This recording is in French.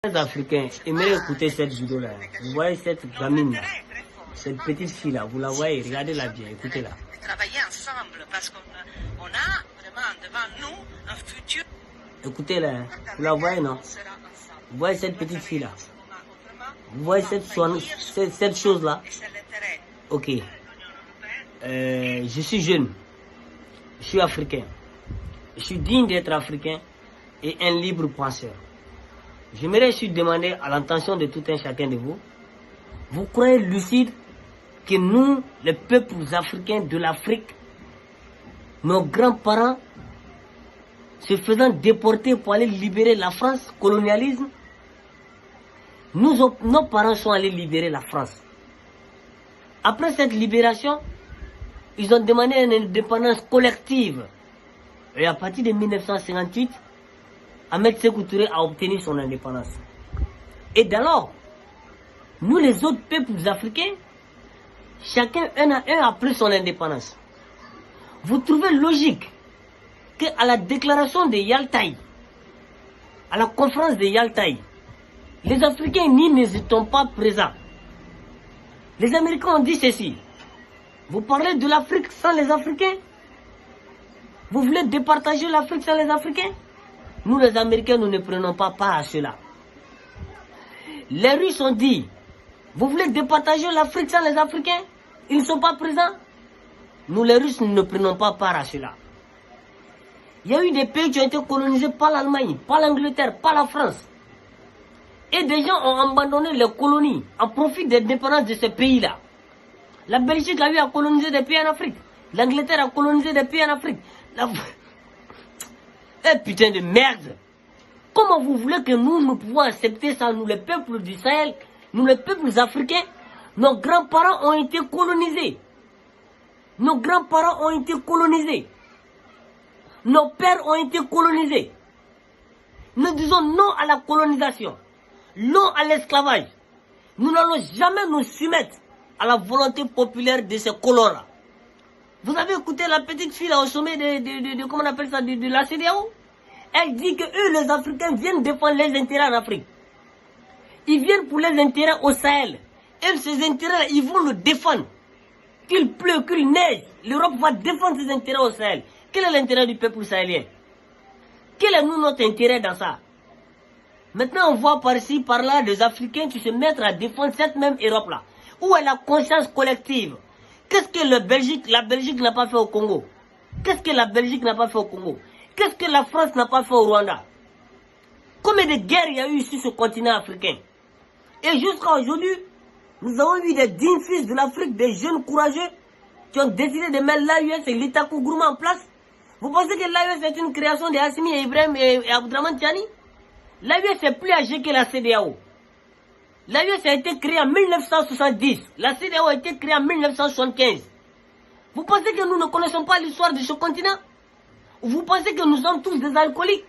Les Africains aimeraient écouter cette vidéo-là. Vous voyez cette gamine-là, cette petite fille-là, vous la voyez, regardez-la bien, écoutez-la. Travailler ensemble parce qu'on a vraiment devant nous un futur. Écoutez-la, hein. Vous la voyez, non? Vous voyez cette petite fille-là? Vous voyez cette chose-là? Ok. Je suis jeune. Je suis africain. Je suis digne d'être africain et un libre penseur. J'aimerais aussi demander à l'intention de tout un chacun de vous. Vous croyez lucide que nous, les peuples africains de l'Afrique, nos grands-parents, se faisant déporter pour aller libérer la France, colonialisme, nos parents sont allés libérer la France. Après cette libération, ils ont demandé une indépendance collective. Et à partir de 1958, Ahmed Sékou Touré a obtenu son indépendance. Et d'alors, nous les autres peuples africains, chacun un à un a pris son indépendance. Vous trouvez logique qu'à la déclaration de Yaltaï, à la conférence de Yaltaï, les Africains n'étaient pas présents. Les Américains ont dit ceci. Vous parlez de l'Afrique sans les Africains? Vous voulez départager l'Afrique sans les Africains? Nous les Américains, nous ne prenons pas part à cela. Les Russes ont dit, vous voulez départager l'Afrique sans les Africains? Ils ne sont pas présents. Nous les Russes, nous ne prenons pas part à cela. Il y a eu des pays qui ont été colonisés par l'Allemagne, par l'Angleterre, par la France. Et des gens ont abandonné les colonies en profit de l'indépendance de ces pays-là. La Belgique a eu à coloniser des pays en Afrique. L'Angleterre a colonisé des pays en Afrique. Eh putain de merde! Comment vous voulez que nous pouvons accepter ça, nous les peuples du Sahel, nous les peuples africains? Nos grands-parents ont été colonisés. Nos grands-parents ont été colonisés. Nos pères ont été colonisés. Nous disons non à la colonisation, non à l'esclavage. Nous n'allons jamais nous soumettre à la volonté populaire de ces colons-là. Vous avez écouté la petite fille là au sommet comment on appelle ça, de la CEDEAO? Elle dit que eux, les Africains, viennent défendre les intérêts en Afrique. Ils viennent pour les intérêts au Sahel. Et ces intérêts, ils vont le défendre. Qu'il pleut, qu'il neige, l'Europe va défendre ses intérêts au Sahel. Quel est l'intérêt du peuple sahélien? Quel est nous notre intérêt dans ça? Maintenant, on voit par-ci, par-là, des Africains qui se mettent à défendre cette même Europe-là. Où est la conscience collective? Qu'est-ce que la Belgique n'a pas fait au Congo? Qu'est-ce que la Belgique n'a pas fait au Congo? Qu'est-ce que la France n'a pas fait au Rwanda? Combien de guerres il y a eu sur ce continent africain? Et jusqu'à aujourd'hui, nous avons eu des dignes fils de l'Afrique, des jeunes courageux, qui ont décidé de mettre l'AUS et l'Itakou Gourma en place. Vous pensez que l'AUS est une création de Assimi et Ibrahim et Abdraman Tiani? L'AUS est plus âgée que la CEDEAO. L'AUS a été créée en 1970. La CEDEAO a été créée en 1975. Vous pensez que nous ne connaissons pas l'histoire de ce continent? Vous pensez que nous sommes tous des alcooliques?